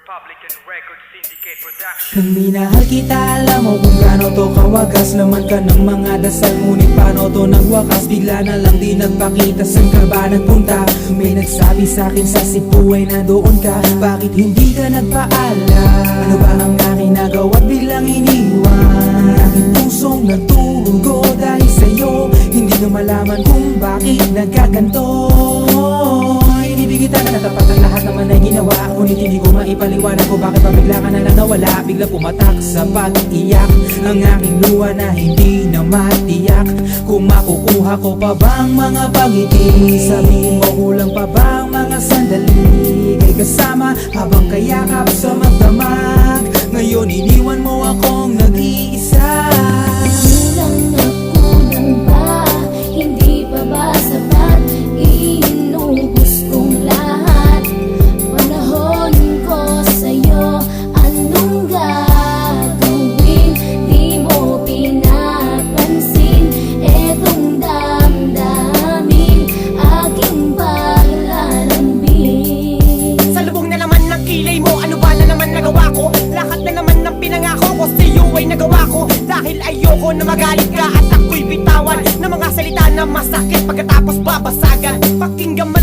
Republican Record Syndicate Production. Nang minahal kita, alam mo kung gaano to kawagas. Laman ka ng mga dasal, ngunit paano to nagwakas? Bigla na lang di nagpakita, saan ka ba nagpunta? May nagsabi sa'kin sa Cebu ay nandoon ka. Bakit hindi ka nagpaalam? Ano ba ang aking nagawa't biglang iniwan? Ang aking pusong nagturugo dahil sa'yo. Hindi na malaman kung bakit nagkaganto. Inibig kita na natapat ang lahat naman ay ginawa, ngunit hindi ko maipaliwanag ko bakit pa bigla ka na lang nawala. Bigla pumatak sa pag-iyak ang aking luha na hindi na matiyak. Kung makukuha ko pa bang mga pangiti? Sabihin mo kulang pa bang mga sandali? Kay kasama habang kayakap sa magdamag. Ngayon iniwan mo akong nag-iisa. Kulang na kulang ba? Hindi pa ba sapat? Inubos kong lahat. Panahon ko sa'yo, anong gagawin? Di mo pinapansin etong damdamin, aking paglalambing. Sa lubong na naman ng kilay mo, ano ba na naman nagawa ko? Lahat na naman ng pinangako ko sa'yo ay nagawa ko. Dahil ayoko na magalit ka at ako'y bitawan ng mga salita na masakit pagkatapos babasagan. Pakinggan